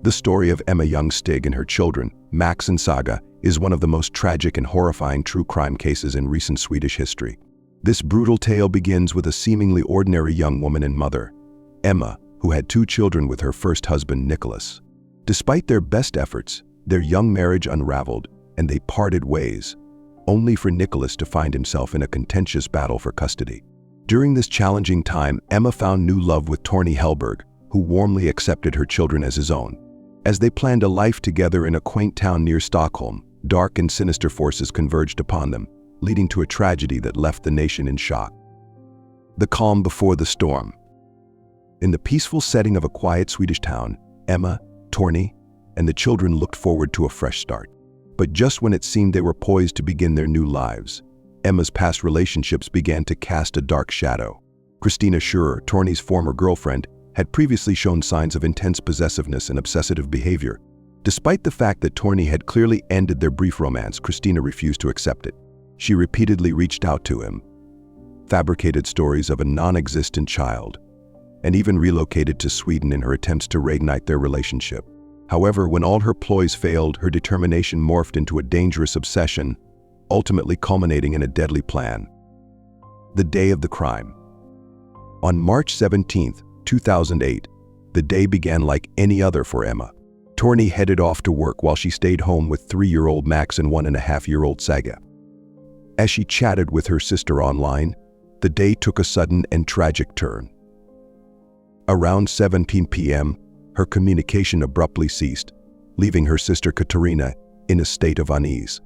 The story of Emma Young Stig and her children, Max and Saga, is one of the most tragic and horrifying true crime cases in recent Swedish history. This brutal tale begins with a seemingly ordinary young woman and mother, Emma, who had 2 children with her first husband, Nicholas. Despite their best efforts, their young marriage unraveled, and they parted ways, only for Nicholas to find himself in a contentious battle for custody. During this challenging time, Emma found new love with Torney, who warmly accepted her children as his own. As they planned a life together in a quaint town near Stockholm, dark and sinister forces converged upon them, leading to a tragedy that left the nation in shock. The calm before the storm. In the peaceful setting of a quiet Swedish town, Emma, Torney, and the children looked forward to a fresh start. But just when it seemed they were poised to begin their new lives, Emma's past relationships began to cast a dark shadow. Christina Schurrer, Torney's former girlfriend, had previously shown signs of intense possessiveness and obsessive behavior. Despite the fact that Torney had clearly ended their brief romance, Christina refused to accept it. She repeatedly reached out to him, fabricated stories of a non-existent child, and even relocated to Sweden in her attempts to reignite their relationship. However, when all her ploys failed, her determination morphed into a dangerous obsession, ultimately culminating in a deadly plan. The day of the crime. On March 17, 2008, the day began like any other for Emma. Torney headed off to work while she stayed home with 3-year-old Max and 1.5-year-old Saga. As she chatted with her sister online, the day took a sudden and tragic turn. Around 7 p.m., her communication abruptly ceased, leaving her sister Katarina in a state of unease.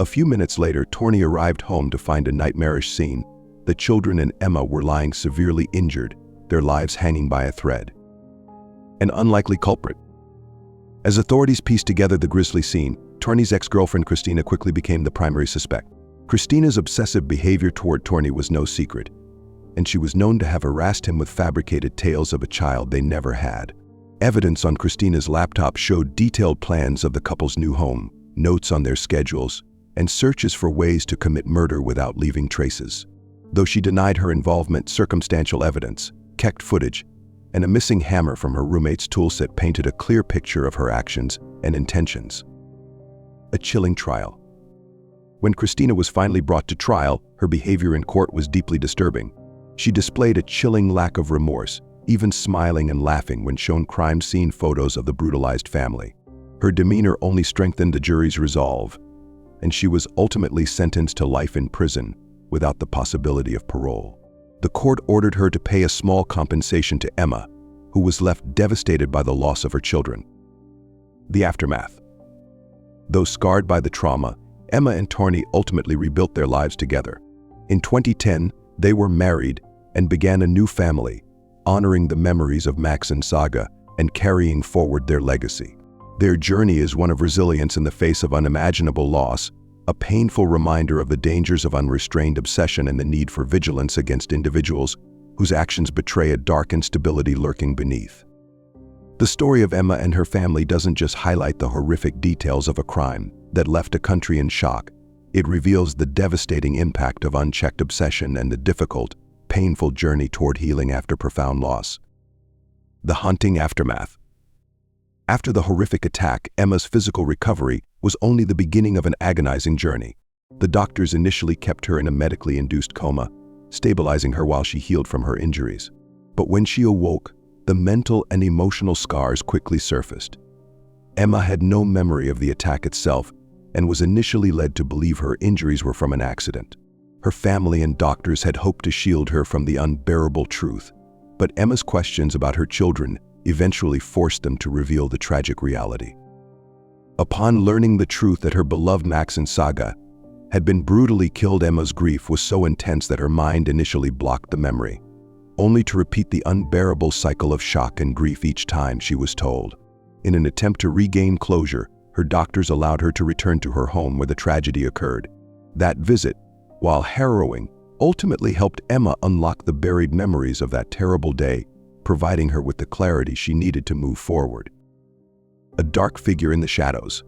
A few minutes later, Torney arrived home to find a nightmarish scene. The children and Emma were lying severely injured, their lives hanging by a thread. An unlikely culprit. As authorities pieced together the grisly scene, Torney's ex-girlfriend Christina quickly became the primary suspect. Christina's obsessive behavior toward Torney was no secret, and she was known to have harassed him with fabricated tales of a child they never had. Evidence on Christina's laptop showed detailed plans of the couple's new home, notes on their schedules, and searches for ways to commit murder without leaving traces. Though she denied her involvement, circumstantial evidence, kept footage, and a missing hammer from her roommate's toolset painted a clear picture of her actions and intentions. A chilling trial. When Christina was finally brought to trial, her behavior in court was deeply disturbing. She displayed a chilling lack of remorse, even smiling and laughing when shown crime scene photos of the brutalized family. Her demeanor only strengthened the jury's resolve, and she was ultimately sentenced to life in prison without the possibility of parole. The court ordered her to pay a small compensation to Emma, who was left devastated by the loss of her children. The aftermath. Though scarred by the trauma, Emma and Torney ultimately rebuilt their lives together. In 2010, they were married and began a new family, honoring the memories of Max and Saga and carrying forward their legacy. Their journey is one of resilience in the face of unimaginable loss, a painful reminder of the dangers of unrestrained obsession and the need for vigilance against individuals whose actions betray a dark instability lurking beneath. The story of Emma and her family doesn't just highlight the horrific details of a crime that left a country in shock. It reveals the devastating impact of unchecked obsession and the difficult, painful journey toward healing after profound loss. The haunting aftermath. After the horrific attack, Emma's physical recovery was only the beginning of an agonizing journey. The doctors initially kept her in a medically induced coma, stabilizing her while she healed from her injuries. But when she awoke, the mental and emotional scars quickly surfaced. Emma had no memory of the attack itself and was initially led to believe her injuries were from an accident. Her family and doctors had hoped to shield her from the unbearable truth, but Emma's questions about her children eventually forced them to reveal the tragic reality. Upon learning the truth that her beloved Max and Saga had been brutally killed, Emma's grief was so intense that her mind initially blocked the memory, only to repeat the unbearable cycle of shock and grief each time she was told. In an attempt to regain closure, her doctors allowed her to return to her home where the tragedy occurred. That visit, while harrowing, ultimately helped Emma unlock the buried memories of that terrible day, providing her with the clarity she needed to move forward. A dark figure in the shadows.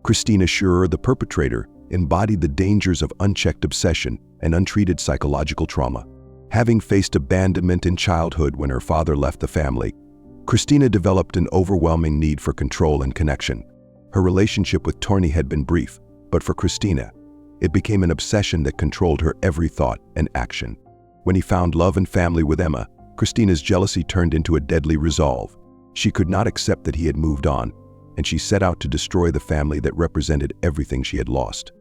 Christina Schurrer, the perpetrator, embodied the dangers of unchecked obsession and untreated psychological trauma. Having faced abandonment in childhood when her father left the family, Christina developed an overwhelming need for control and connection. Her relationship with Torney had been brief, but for Christina, it became an obsession that controlled her every thought and action. When he found love and family with Emma, Christina's jealousy turned into a deadly resolve. She could not accept that he had moved on, and she set out to destroy the family that represented everything she had lost.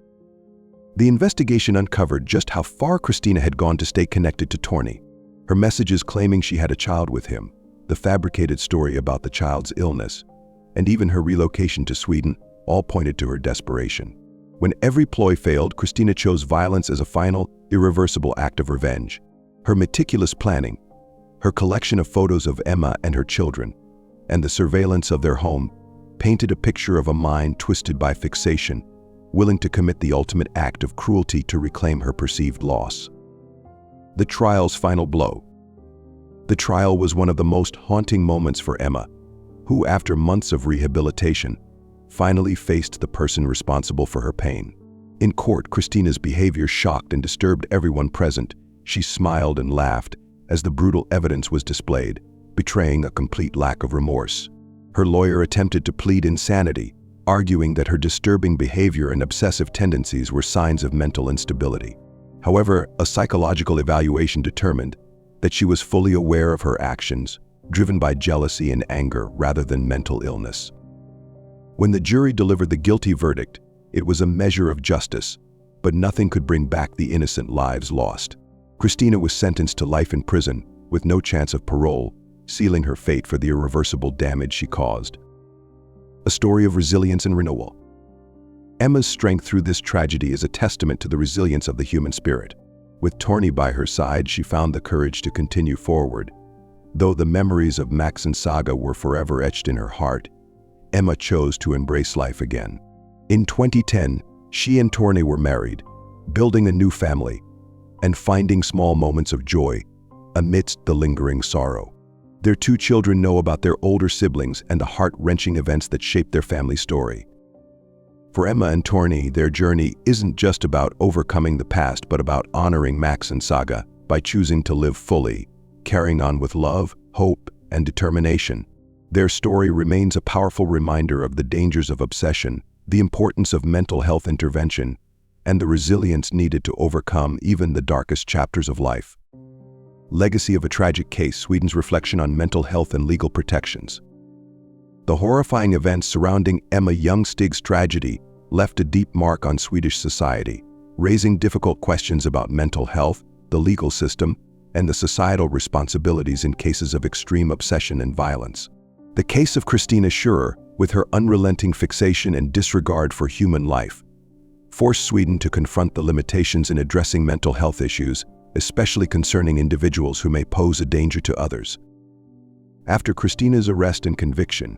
The investigation uncovered just how far Christina had gone to stay connected to Torney. Her messages claiming she had a child with him, the fabricated story about the child's illness, and even her relocation to Sweden all pointed to her desperation. When every ploy failed, Christina chose violence as a final, irreversible act of revenge. Her meticulous planning, her collection of photos of Emma and her children, and the surveillance of their home painted a picture of a mind twisted by fixation, willing to commit the ultimate act of cruelty to reclaim her perceived loss. The trial's final blow. The trial was one of the most haunting moments for Emma, who, after months of rehabilitation, finally faced the person responsible for her pain. In court, Christina's behavior shocked and disturbed everyone present. She smiled and laughed as the brutal evidence was displayed, betraying a complete lack of remorse. Her lawyer attempted to plead insanity, arguing that her disturbing behavior and obsessive tendencies were signs of mental instability. However, a psychological evaluation determined that she was fully aware of her actions, driven by jealousy and anger rather than mental illness. When the jury delivered the guilty verdict, it was a measure of justice, but nothing could bring back the innocent lives lost. Christina was sentenced to life in prison with no chance of parole, sealing her fate for the irreversible damage she caused. A story of resilience and renewal. Emma's strength through this tragedy is a testament to the resilience of the human spirit. With Torney by her side, she found the courage to continue forward. Though the memories of Max and Saga were forever etched in her heart, Emma chose to embrace life again. In 2010, she and Torney were married, building a new family, and finding small moments of joy amidst the lingering sorrow. Their 2 children know about their older siblings and the heart-wrenching events that shaped their family story. For Emma and Torney, their journey isn't just about overcoming the past, but about honoring Max and Saga by choosing to live fully, carrying on with love, hope, and determination. Their story remains a powerful reminder of the dangers of obsession, the importance of mental health intervention, and the resilience needed to overcome even the darkest chapters of life. Legacy of a tragic case: Sweden's reflection on mental health and legal protections. The horrifying events surrounding Emma Young Stig's tragedy left a deep mark on Swedish society, raising difficult questions about mental health, the legal system, and the societal responsibilities in cases of extreme obsession and violence. The case of Christina Schurer, with her unrelenting fixation and disregard for human life, forced Sweden to confront the limitations in addressing mental health issues, especially concerning individuals who may pose a danger to others. After Christina's arrest and conviction,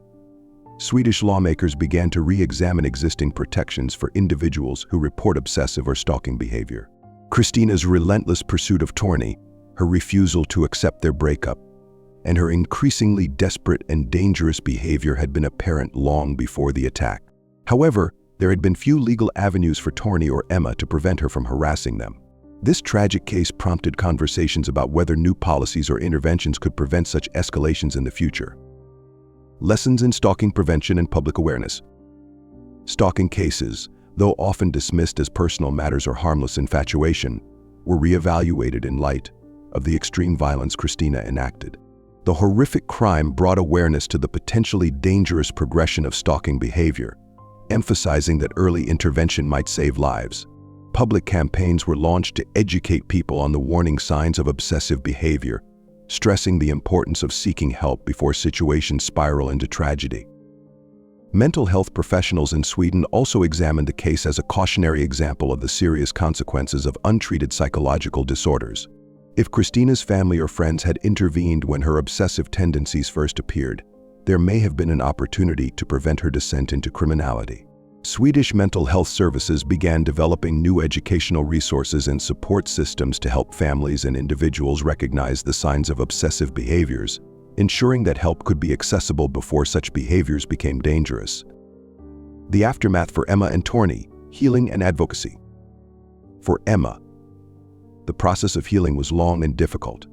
Swedish lawmakers began to re-examine existing protections for individuals who report obsessive or stalking behavior. Christina's relentless pursuit of Torney, her refusal to accept their breakup, and her increasingly desperate and dangerous behavior had been apparent long before the attack. However, there had been few legal avenues for Torney or Emma to prevent her from harassing them. This tragic case prompted conversations about whether new policies or interventions could prevent such escalations in the future. Lessons in stalking prevention and public awareness. Stalking cases, though often dismissed as personal matters or harmless infatuation, were reevaluated in light of the extreme violence Christina enacted. The horrific crime brought awareness to the potentially dangerous progression of stalking behavior, emphasizing that early intervention might save lives. Public campaigns were launched to educate people on the warning signs of obsessive behavior, stressing the importance of seeking help before situations spiral into tragedy. Mental health professionals in Sweden also examined the case as a cautionary example of the serious consequences of untreated psychological disorders. If Christina's family or friends had intervened when her obsessive tendencies first appeared, there may have been an opportunity to prevent her descent into criminality. Swedish mental health services began developing new educational resources and support systems to help families and individuals recognize the signs of obsessive behaviors, ensuring that help could be accessible before such behaviors became dangerous. The aftermath for Emma and Torney: healing and advocacy. For Emma, the process of healing was long and difficult.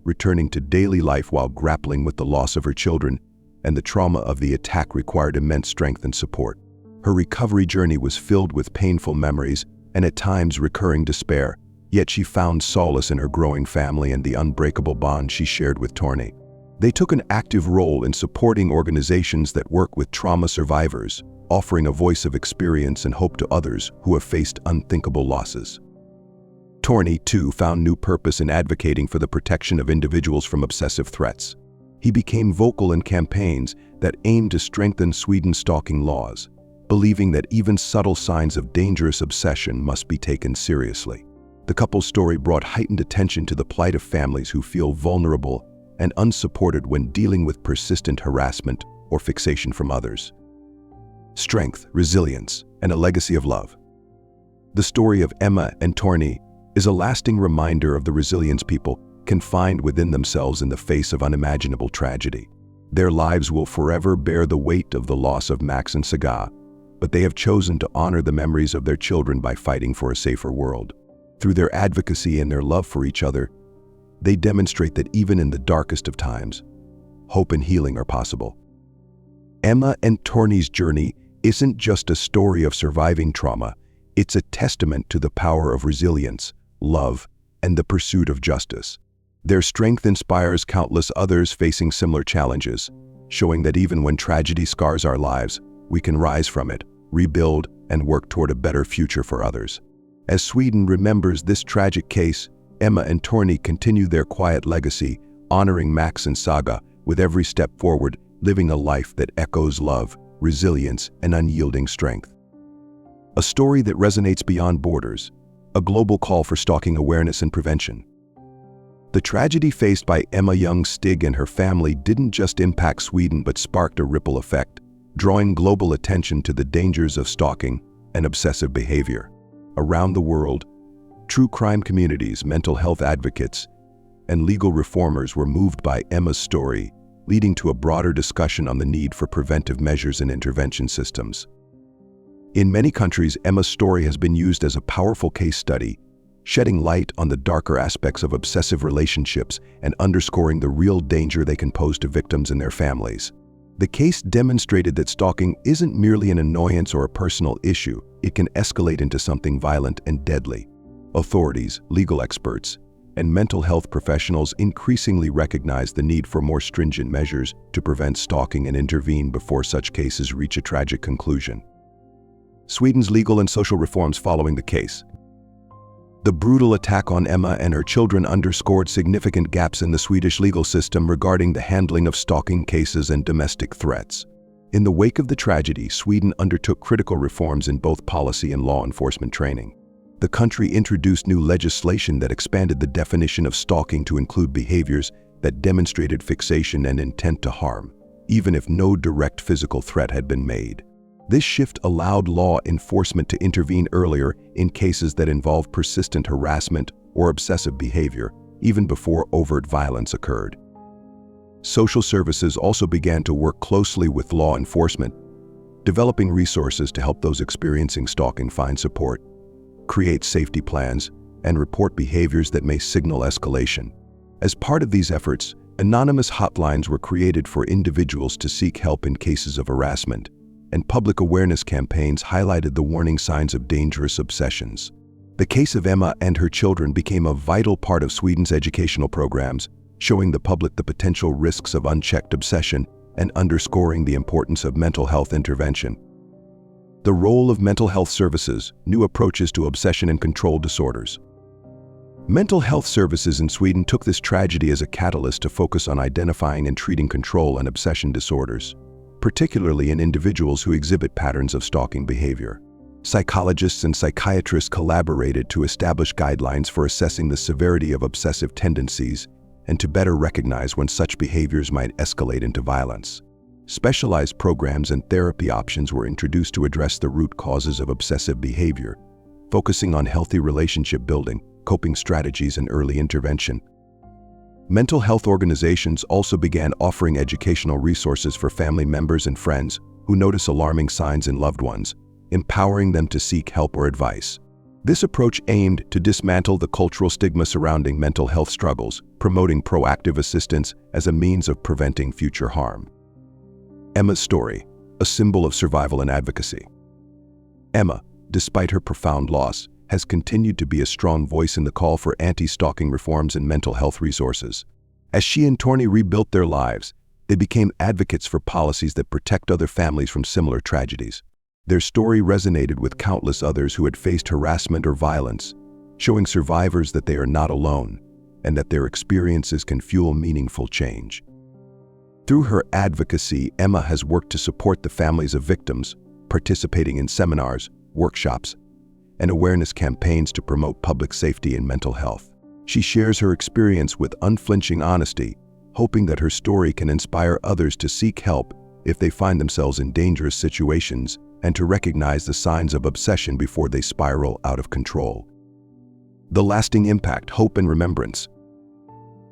Returning to daily life while grappling with the loss of her children and the trauma of the attack required immense strength and support. Her recovery journey was filled with painful memories and at times recurring despair, yet she found solace in her growing family and the unbreakable bond she shared with Torney. They took an active role in supporting organizations that work with trauma survivors, offering a voice of experience and hope to others who have faced unthinkable losses. Torney, too, found new purpose in advocating for the protection of individuals from obsessive threats. He became vocal in campaigns that aimed to strengthen Sweden's stalking laws, believing that even subtle signs of dangerous obsession must be taken seriously. The couple's story brought heightened attention to the plight of families who feel vulnerable and unsupported when dealing with persistent harassment or fixation from others. Strength, resilience, and a legacy of love. The story of Emma and Torney is a lasting reminder of the resilience people can find within themselves in the face of unimaginable tragedy. Their lives will forever bear the weight of the loss of Max and Saga, but they have chosen to honor the memories of their children by fighting for a safer world. Through their advocacy and their love for each other, they demonstrate that even in the darkest of times, hope and healing are possible. Emma and Torney's journey isn't just a story of surviving trauma, it's a testament to the power of resilience, love, and the pursuit of justice. Their strength inspires countless others facing similar challenges, showing that even when tragedy scars our lives, we can rise from it, rebuild, and work toward a better future for others. As Sweden remembers this tragic case, Emma and Torney continue their quiet legacy, honoring Max and Saga with every step forward, living a life that echoes love, resilience, and unyielding strength. A story that resonates beyond borders, a global call for stalking awareness and prevention. The tragedy faced by Emma Young Stig and her family didn't just impact Sweden but sparked a ripple effect, drawing global attention to the dangers of stalking and obsessive behavior. Around the world, true crime communities, mental health advocates, and legal reformers were moved by Emma's story, leading to a broader discussion on the need for preventive measures and intervention systems. In many countries, Emma's story has been used as a powerful case study, shedding light on the darker aspects of obsessive relationships and underscoring the real danger they can pose to victims and their families. The case demonstrated that stalking isn't merely an annoyance or a personal issue, it can escalate into something violent and deadly. Authorities, legal experts, and mental health professionals increasingly recognize the need for more stringent measures to prevent stalking and intervene before such cases reach a tragic conclusion. Sweden's legal and social reforms following the case. The brutal attack on Emma and her children underscored significant gaps in the Swedish legal system regarding the handling of stalking cases and domestic threats. In the wake of the tragedy, Sweden undertook critical reforms in both policy and law enforcement training. The country introduced new legislation that expanded the definition of stalking to include behaviors that demonstrated fixation and intent to harm, even if no direct physical threat had been made. This shift allowed law enforcement to intervene earlier in cases that involved persistent harassment or obsessive behavior, even before overt violence occurred. Social services also began to work closely with law enforcement, developing resources to help those experiencing stalking find support, create safety plans, and report behaviors that may signal escalation. As part of these efforts, anonymous hotlines were created for individuals to seek help in cases of harassment, and public awareness campaigns highlighted the warning signs of dangerous obsessions. The case of Emma and her children became a vital part of Sweden's educational programs, showing the public the potential risks of unchecked obsession and underscoring the importance of mental health intervention. The role of mental health services, new approaches to obsession and control disorders. Mental health services in Sweden took this tragedy as a catalyst to focus on identifying and treating control and obsession disorders, particularly in individuals who exhibit patterns of stalking behavior. Psychologists and psychiatrists collaborated to establish guidelines for assessing the severity of obsessive tendencies and to better recognize when such behaviors might escalate into violence. Specialized programs and therapy options were introduced to address the root causes of obsessive behavior, focusing on healthy relationship building, coping strategies, and early intervention. Mental health organizations also began offering educational resources for family members and friends who notice alarming signs in loved ones, empowering them to seek help or advice. This approach aimed to dismantle the cultural stigma surrounding mental health struggles, promoting proactive assistance as a means of preventing future harm. Emma's story, a symbol of survival and advocacy. Emma, despite her profound loss, has continued to be a strong voice in the call for anti-stalking reforms and mental health resources. As she and Torney rebuilt their lives, they became advocates for policies that protect other families from similar tragedies. Their story resonated with countless others who had faced harassment or violence, showing survivors that they are not alone and that their experiences can fuel meaningful change. Through her advocacy, Emma has worked to support the families of victims, participating in seminars, workshops, and awareness campaigns to promote public safety and mental health. She shares her experience with unflinching honesty, hoping that her story can inspire others to seek help if they find themselves in dangerous situations and to recognize the signs of obsession before they spiral out of control. The lasting impact, hope, and remembrance.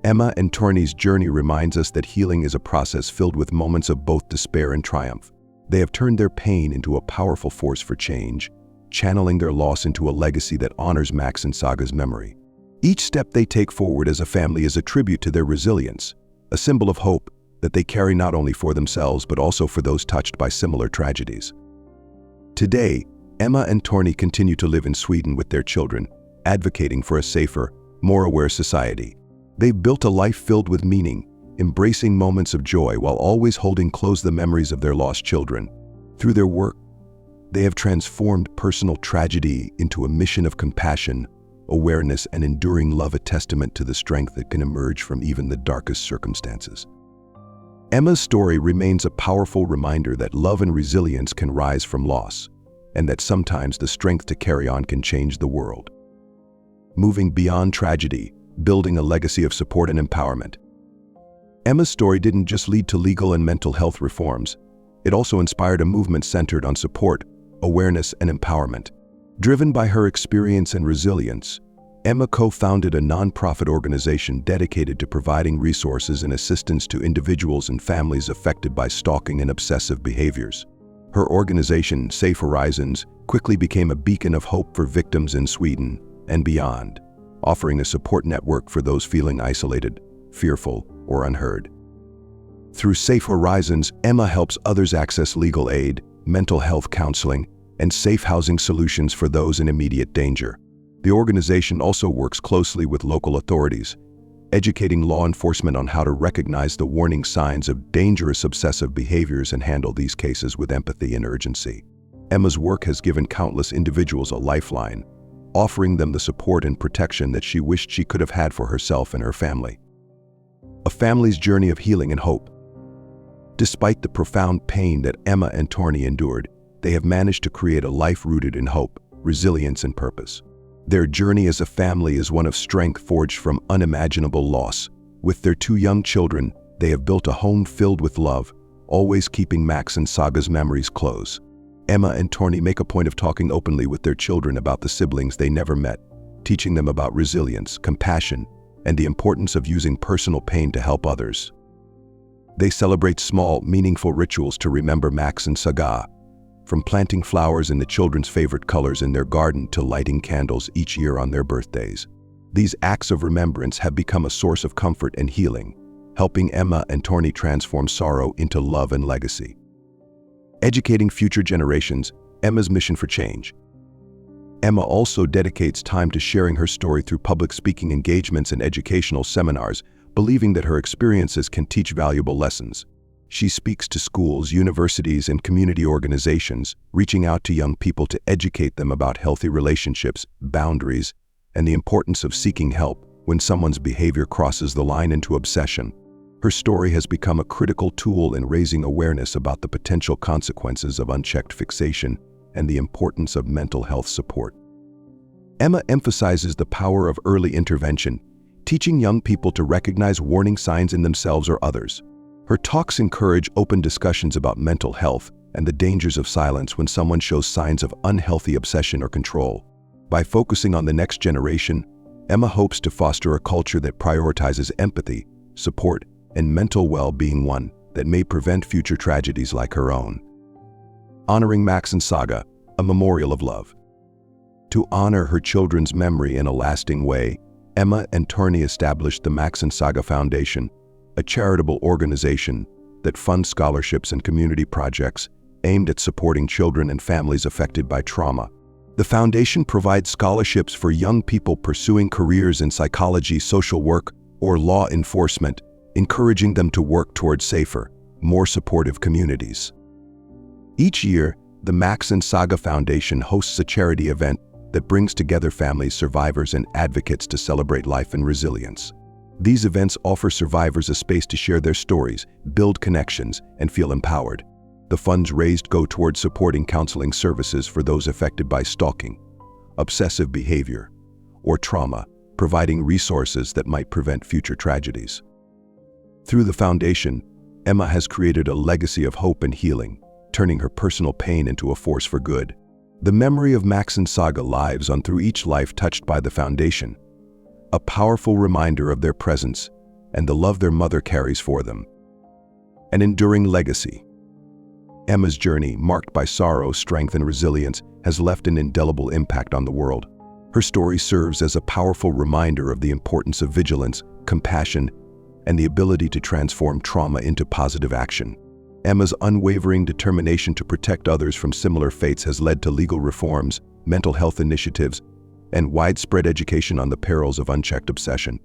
Emma and Torney's journey reminds us that healing is a process filled with moments of both despair and triumph. They have turned their pain into a powerful force for change, channeling their loss into a legacy that honors Max and Saga's memory. Each step they take forward as a family is a tribute to their resilience, a symbol of hope that they carry not only for themselves but also for those touched by similar tragedies. Today, Emma and Torney continue to live in Sweden with their children, advocating for a safer, more aware society. They've built a life filled with meaning, embracing moments of joy while always holding close the memories of their lost children. Through their work, they have transformed personal tragedy into a mission of compassion, awareness, and enduring love, a testament to the strength that can emerge from even the darkest circumstances. Emma's story remains a powerful reminder that love and resilience can rise from loss, and that sometimes the strength to carry on can change the world. Moving beyond tragedy, building a legacy of support and empowerment. Emma's story didn't just lead to legal and mental health reforms, it also inspired a movement centered on support, awareness, and empowerment. Driven by her experience and resilience, Emma co-founded a nonprofit organization dedicated to providing resources and assistance to individuals and families affected by stalking and obsessive behaviors. Her organization, Safe Horizons, quickly became a beacon of hope for victims in Sweden and beyond, offering a support network for those feeling isolated, fearful, or unheard. Through Safe Horizons, Emma helps others access legal aid, mental health counseling, and safe housing solutions for those in immediate danger. The organization also works closely with local authorities, educating law enforcement on how to recognize the warning signs of dangerous obsessive behaviors and handle these cases with empathy and urgency. Emma's work has given countless individuals a lifeline, offering them the support and protection that she wished she could have had for herself and her family. A family's journey of healing and hope. Despite the profound pain that Emma and Torney endured, they have managed to create a life rooted in hope, resilience, and purpose. Their journey as a family is one of strength forged from unimaginable loss. With their 2 young children, they have built a home filled with love, always keeping Max and Saga's memories close. Emma and Torney make a point of talking openly with their children about the siblings they never met, teaching them about resilience, compassion, and the importance of using personal pain to help others. They celebrate small, meaningful rituals to remember Max and Saga, from planting flowers in the children's favorite colors in their garden to lighting candles each year on their birthdays. These acts of remembrance have become a source of comfort and healing, helping Emma and Torney transform sorrow into love and legacy. Educating future generations, Emma's mission for change. Emma also dedicates time to sharing her story through public speaking engagements and educational seminars, believing that her experiences can teach valuable lessons. She speaks to schools, universities, and community organizations, reaching out to young people to educate them about healthy relationships, boundaries, and the importance of seeking help when someone's behavior crosses the line into obsession. Her story has become a critical tool in raising awareness about the potential consequences of unchecked fixation and the importance of mental health support. Emma emphasizes the power of early intervention, teaching young people to recognize warning signs in themselves or others. Her talks encourage open discussions about mental health and the dangers of silence when someone shows signs of unhealthy obsession or control. By focusing on the next generation, Emma hopes to foster a culture that prioritizes empathy, support, and mental well-being, one that may prevent future tragedies like her own. Honoring Max and Saga, a memorial of love. To honor her children's memory in a lasting way, Emma and Torney established the Max and Saga Foundation, a charitable organization that fund scholarships and community projects aimed at supporting children and families affected by trauma. The foundation provides scholarships for young people pursuing careers in psychology, social work, or law enforcement, encouraging them to work towards safer, more supportive communities. Each year, the Max and Saga Foundation hosts a charity event that brings together families, survivors, and advocates to celebrate life and resilience. These events offer survivors a space to share their stories, build connections, and feel empowered. The funds raised go towards supporting counseling services for those affected by stalking, obsessive behavior, or trauma, providing resources that might prevent future tragedies. Through the foundation, Emma has created a legacy of hope and healing, turning her personal pain into a force for good. The memory of Max and Saga lives on through each life touched by the foundation, a powerful reminder of their presence and the love their mother carries for them. An enduring legacy. Emma's journey, marked by sorrow, strength, and resilience, has left an indelible impact on the world. Her story serves as a powerful reminder of the importance of vigilance, compassion, and the ability to transform trauma into positive action. Emma's unwavering determination to protect others from similar fates has led to legal reforms, mental health initiatives, and widespread education on the perils of unchecked obsession.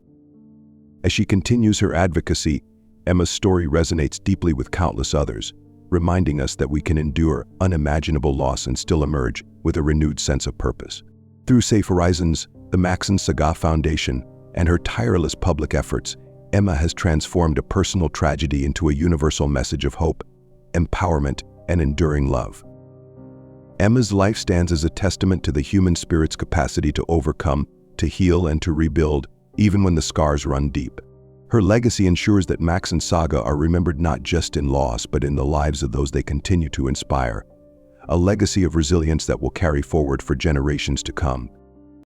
As she continues her advocacy, Emma's story resonates deeply with countless others, reminding us that we can endure unimaginable loss and still emerge with a renewed sense of purpose. Through Safe Horizons, the Max and Saga Foundation, and her tireless public efforts, Emma has transformed a personal tragedy into a universal message of hope, empowerment, and enduring love. Emma's life stands as a testament to the human spirit's capacity to overcome, to heal, and to rebuild, even when the scars run deep. Her legacy ensures that Max and Saga are remembered not just in loss, but in the lives of those they continue to inspire, a legacy of resilience that will carry forward for generations to come.